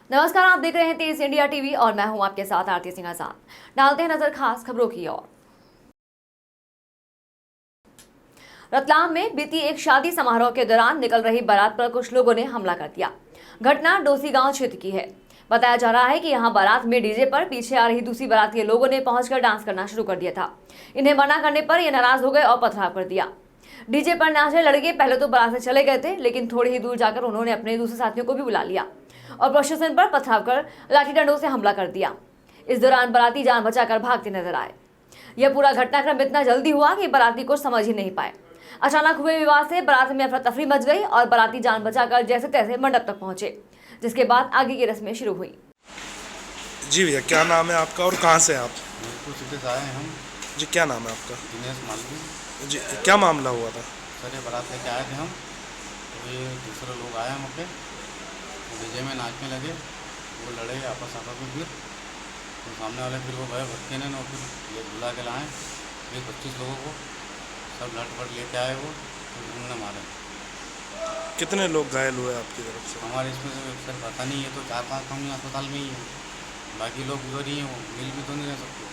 नमस्कार, आप देख रहे हैं तेज इंडिया टीवी और मैं हूं आपके साथ आरती सिंह आजाद। डालते हैं नजर खास खबरों की ओर। रतलाम में बीती एक शादी समारोह के दौरान निकल रही बारात पर कुछ लोगों ने हमला कर दिया। घटना डोसी गांव क्षेत्र की है। बताया जा रहा है कि यहां बारात में डीजे पर पीछे आ रही दूसरी बारात के लोगों ने पहुंचकर डांस करना शुरू कर दिया था। इन्हें मना करने पर ये नाराज हो गए और पथराव कर दिया। डीजे पर नाच रहे लड़के पहले तो बारात से चले गए थे, लेकिन थोड़ी ही दूर जाकर उन्होंने अपने दूसरे साथियों को भी बुला लिया और प्रशासन पर पथराव कर लाठी डंडों से हमला कर दिया। इस दौरान बाराती जान बचाकर भागते नजर आए। यह पूरा घटनाक्रम इतना जल्दी हुआ कि बाराती को समझ ही नहीं पाए। अचानक हुए विवाद से बारात में अफरा तफरी मच गई और बाराती जान बचाकर जैसे तैसे मंडप तक पहुंचे, जिसके बाद आगे की रस्में शुरू हुई। जी भैया, क्या नाम है आपका और कहाँ से हैं आप? सीधे से आए हैं हम। जी, क्या नाम है आपका? दिनेश मालवी। जी, क्या मामला हुआ था? सर, ये बारात लेके आए थे हम, तो ये दूसरे लोग आए हम अपने डीजे में नाचने लगे। वो लड़े आपस में, फिर तो सामने वाले फिर वो भय भटके ने और फिर ये बुला के लाए 20-25 लोगों को, सब लट पट लेके आए वो, तो उन्होंने मारे। कितने लोग घायल हुए आपकी तरफ से? हमारे इसमें से सर पता नहीं है, तो 4-5 हम अस्पताल में ही हैं, बाकी लोग उधर ही हैं, वो मिल भी तो नहीं रह सकते।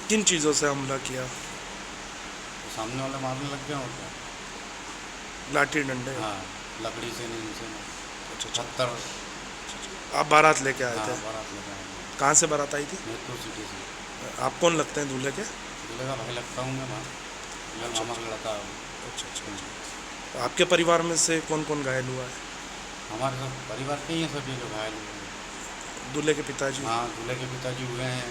किन चीज़ों से हमला किया? तो सामने वाले मारने लग गए और क्या। लाठी डंडे? हाँ, लकड़ी से नहीं से अच्छा। पत्थर। आप बारात लेके आए हाँ, थे? बारात लेके आए हैं। कहाँ से बारात आई थी? मेरपुर सिटी से। आप कौन लगते हैं दूल्हे के? दूल्हे का भाई लगता हूँ मैं, मेरा मामा का लड़का है। अच्छा। तो आपके परिवार में से कौन कौन घायल हुआ है? हमारे सब परिवार के ही हैं, सभी जो घायल हुए हैं। दूल्हे के पिताजी? हाँ, दूल्हे के पिताजी हुए हैं,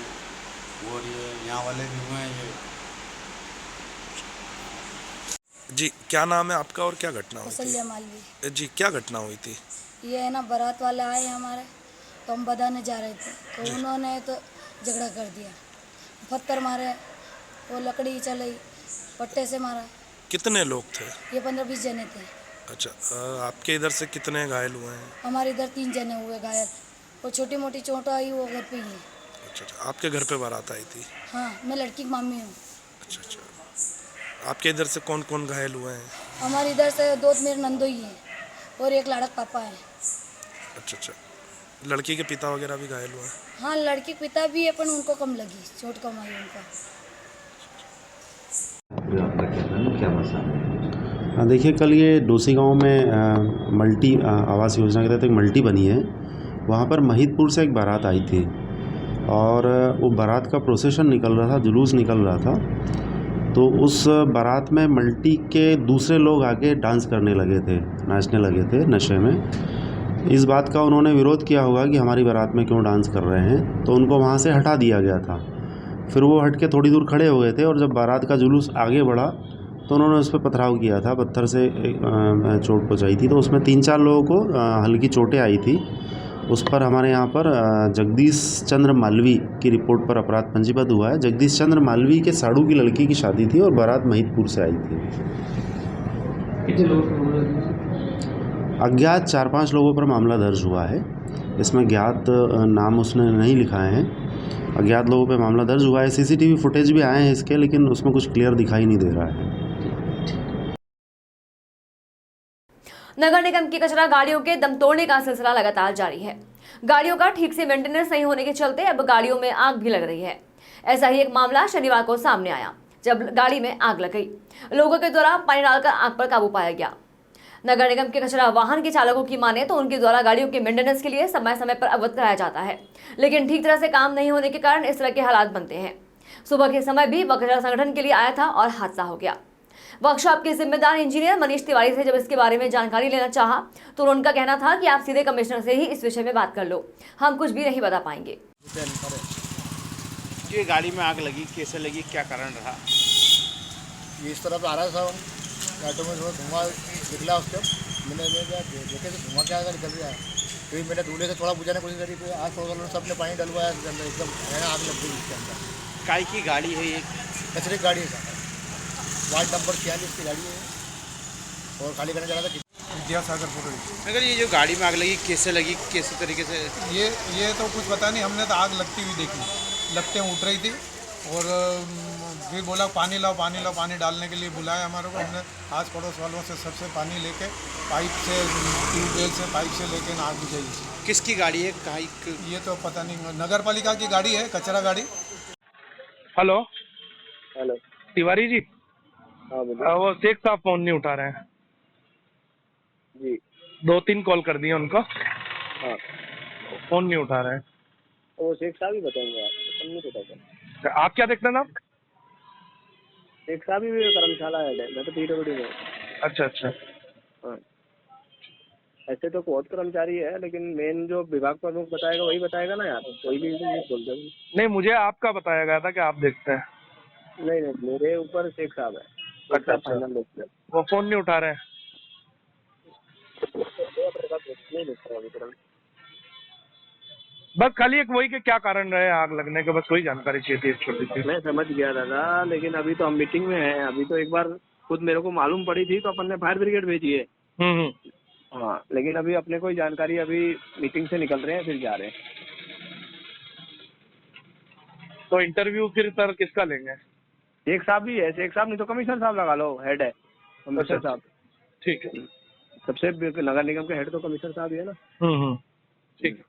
और ये यहाँ वाले भी हुए हैं ये। जी, क्या नाम है आपका और क्या घटना हुई कौशल्या मालवी। थी? जी, क्या घटना हुई थी? ये है ना, बारात वाले आए हमारे, तो हम बधाने जा रहे थे, तो उन्होंने तो झगड़ा कर दिया, पत्थर मारे, वो लकड़ी चलाई, पट्टे से मारा। कितने लोग थे? ये 15-20 जने थे। अच्छा, आपके इधर से कितने घायल हुए हैं? हमारे इधर 3 जने हुए घायल, वो छोटी मोटी चोट आई, वो घर पे ही है। अच्छा, आपके घर पे बारात आई थी? हाँ, मैं लड़की की मामी हूँ। अच्छा। आपके इधर से कौन कौन घायल हुए हैं? हमारे इधर से 2 मेरे नंदोई हैं और एक लाड़क पापा है। अच्छा। लड़की के पिता वगैरह भी घायल हुए हैं? हाँ, लड़की के पिता भी है, पर उनको कम लगी, चोट कम आई उनको। क्या मसला है? हाँ, देखिए, कल ये डोसी गांव में मल्टी आवास योजना के तहत एक मल्टी बनी है। वहाँ पर महिदपुर से एक बारात आई थी और वो बारात का प्रोसेशन निकल रहा था, जुलूस निकल रहा था। तो उस बारात में मल्टी के दूसरे लोग आके डांस करने लगे थे, नाचने लगे थे नशे में। इस बात का उन्होंने विरोध किया होगा कि हमारी बारात में क्यों डांस कर रहे हैं, तो उनको वहाँ से हटा दिया गया था। फिर वो हट के थोड़ी दूर खड़े हो गए थे और जब बारात का जुलूस आगे बढ़ा तो उन्होंने उस पर पथराव किया था, पत्थर से चोट पहुँचाई थी। तो उसमें 3-4 लोगों को हल्की चोटें आई थी। उस पर हमारे यहाँ पर जगदीश चंद्र मालवी की रिपोर्ट पर अपराध पंजीबद्ध हुआ है। जगदीश चंद्र मालवी के साड़ू की लड़की की शादी थी और बारात महिदपुर से आई थी। अज्ञात 4-5 लोगों पर मामला दर्ज हुआ है। इसमें ज्ञात नाम उसने नहीं लिखाए हैं। अज्ञात लोगों पर मामला दर्ज हुआ है। सीसीटीवी फुटेज भी आए हैं इसके, लेकिन उसमें कुछ क्लियर दिखाई नहीं दे रहा है। नगर निगम की कचरा गाड़ियों के दम तोड़ने का सिलसिला लगातार जारी है। गाड़ियों का ठीक से मेंटेनेंस नहीं होने के चलते अब गाड़ियों में आग भी लग रही है। ऐसा ही एक मामला शनिवार को सामने आया, जब गाड़ी में आग लग गई। लोगों के द्वारा पानी डालकर आग पर काबू पाया गया। नगर निगम के कचरा वाहन के चालकों की माने तो उनके द्वारा गाड़ियों के मेंटेनेंस के लिए समय समय पर अवगत कराया जाता है, लेकिन ठीक तरह से काम नहीं होने के कारण इस तरह के हालात बनते हैं। सुबह के समय भी वह कचरा संगठन के लिए आया था और हादसा हो गया। वर्कशॉप के जिम्मेदार इंजीनियर मनीष तिवारी से जब इसके बारे में जानकारी लेना चाहा तो उनका कहना था कि आप सीधे कमिश्नर से ही इस विषय में बात कर लो, हम कुछ भी नहीं बता पाएंगे। ये गाड़ी में आग लगी, कैसे लगी, क्या कारण रहा? ये इस तरफ आ रहा था, ऑटो में धुआं निकला, उसके मैंने देखे तो धुआं क्या निकल रहा है। फिर मैंने दूल्हे से थोड़ा बुझाने की कोशिश करी, फिर आग थोड़ा सबने पानी डलवाया उसके अंदर, एकदम आग लग गई इसके अंदर। काय की गाड़ी है ये? कचरे की गाड़ी है सर, वार्ड नंबर 46 की गाड़ी है और खाली करने जा रहा था। विद्यासागर फोटो। अगर ये जो गाड़ी में आग लगी कैसे लगी, कैसे तरीके से? ये तो कुछ पता नहीं, हमने तो आग लगती हुई देखी, लपटें उठ रही थी और फिर बोला पानी लाओ पानी लाओ, पानी डालने के लिए बुलाया हमारे को। हमने आस पड़ोस वालों से सबसे पानी लेके पाइप से, ट्यूबवेल से पाइप से लेके आग बुझाई। किसकी गाड़ी है, कहाँ ये तो पता नहीं, नगर पालिका की गाड़ी है, कचरा गाड़ी। हेलो हेलो, तिवारी जी, हाँ बोलिए। वो शेख साहब फोन नहीं उठा रहे हैं। जी 2-3 कॉल कर दिए उनको, हाँ, फोन नहीं उठा रहे हैं। वो शेख साहब ही बताएंगे, आप अपन नहीं पता सर। आप क्या देखते हैं ना? शेख साहब ही धर्मशाला है, मैं तो पीडब्ल्यूडी में। अच्छा अच्छा, हाँ, ऐसे तो बहुत कर्मचारी है, लेकिन मेन जो विभाग प्रमुख बताएगा वही बताएगा ना यार, कोई भी नहीं बोल दे। नहीं, मुझे आपका बताया गया था कि आप देखते हैं। नहीं नहीं, मेरे ऊपर शेख साहब है। अच्छा अच्छा, फाइनल देखते हैं। वो फोन नहीं उठा रहे हैं। नहीं देखता अभी तुरंत। बस खाली एक वही के क्या कारण रहे आग लगने के, बस वही जानकारी चाहिए थी, एक छोटी सी। मैं समझ गया दादा, लेकिन अभी तो हम मीटिंग में हैं। अभी तो एक बार खुद मेरे को मालूम पड़ी थी तो अपन ने फायर ब्रिगेड भेजी है। हम्म। हाँ, लेकिन अभी अपने को जानकारी, अभी मीटिंग से निकल रहे हैं फिर जा रहे हैं। तो इंटरव्यू फिर सर किसका लेंगे? शेख साहब भी है, शेख साहब नहीं तो कमिश्नर साहब लगा लो, हेड है कमिश्नर अच्छा, साहब। ठीक है। सबसे नगर निगम के हेड तो कमिश्नर साहब ही है ना। ठीक है।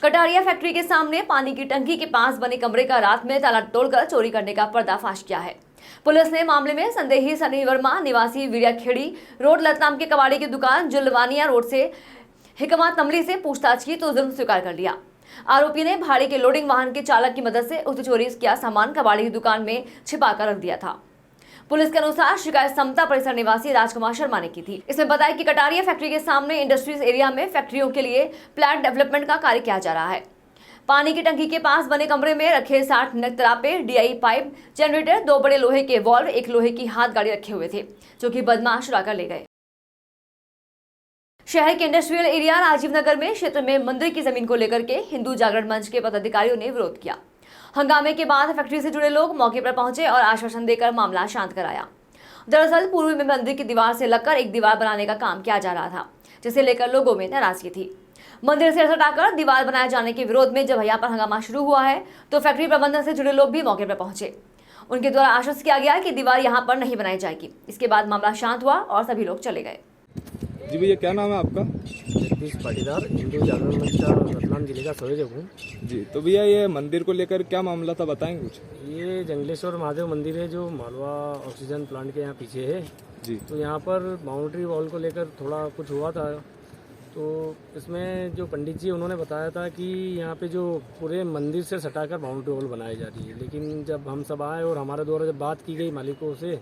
कटारिया फैक्ट्री के सामने पानी की टंकी के पास बने कमरे का रात में ताला तोड़कर चोरी करने का पर्दाफाश किया है। पुलिस ने मामले में संदेही सनी वर्मा निवासी वीरियाखेड़ी रोड लतनाम के कबाड़ी की दुकान जुलवानिया रोड से हिकमा तमली से पूछताछ की तो जुर्म स्वीकार कर लिया। आरोपी ने भाड़े के लोडिंग वाहन के चालक की मदद से उसे चोरी किया सामान कबाड़ी की दुकान में छिपा कर रख दिया था। पुलिस के अनुसार शिकायत समता परिसर निवासी राजकुमार शर्मा ने की थी। इसमें बताया कि कटारिया फैक्ट्री के सामने इंडस्ट्रीज एरिया में फैक्ट्रियों के लिए प्लांट डेवलपमेंट का कार्य किया जा रहा है। पानी की टंकी के पास बने कमरे में रखे 60 नग तरापे, DI पाइप, जनरेटर, 2 बड़े लोहे के वॉल्व, 1 लोहे की हाथ गाड़ी रखे हुए थे, जो कि बदमाश चुरा कर ले गए। शहर के इंडस्ट्रियल एरिया राजीव नगर में क्षेत्र में मंदिर की जमीन को लेकर के हिंदू जागरण मंच के पदाधिकारियों ने विरोध किया। हंगामे के बाद फैक्ट्री से जुड़े लोग मौके पर पहुंचे और आश्वासन देकर मामला शांत कराया। दरअसल पूर्व में मंदिर की दीवार से लगकर एक दीवार बनाने का काम किया जा रहा था, जिसे लेकर लोगों में नाराजगी थी। मंदिर से हटाकर दीवार बनाए जाने के विरोध में जब यहाँ पर हंगामा शुरू हुआ है तो फैक्ट्री प्रबंधन से जुड़े लोग भी मौके पर पहुंचे। उनके द्वारा आश्वस्त किया गया कि दीवार यहाँ पर नहीं बनाई जाएगी। इसके बाद मामला शांत हुआ और सभी लोग चले गए। जी भैया, क्या नाम है आपका? जगदीश पाटीदार, हिंदू जागरण मंच का रतलाम जिले का संयोजक हूँ। जी, तो भैया ये मंदिर को लेकर क्या मामला था, बताएंगे कुछ? ये जंगलेश्वर महादेव मंदिर है जो मालवा ऑक्सीजन प्लांट के यहाँ पीछे है जी। तो यहाँ पर बाउंड्री वॉल को लेकर थोड़ा कुछ हुआ था। तो इसमें जो पंडित जी उन्होंने बताया था कि यहाँ पे जो पूरे मंदिर से सटाकर बाउंड्री वॉल बनाई जा रही है, लेकिन जब हम सब आए और हमारे द्वारा जब बात की गई मालिकों से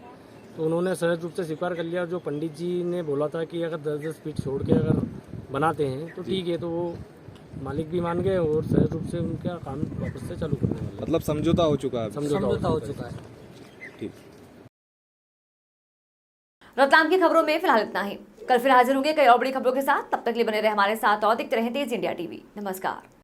तो उन्होंने सहज रूप से स्वीकार कर लिया। जो पंडित जी ने बोला था कि अगर 10-10 फीट छोड़ के अगर बनाते हैं तो ठीक है, तो वो मालिक भी मान गए और सहज रूप से उनका काम वापस से चालू करने वाले। मतलब समझौता हो चुका है? समझौता हो चुका है। ठीक। रतलाम की खबरों में फिलहाल इतना ही। कल फिर हाजिर होंगे कई और बड़ी खबरों के साथ। तब तक के लिए बने रहे हमारे साथ और देखते रहें तेज इंडिया टीवी। नमस्कार।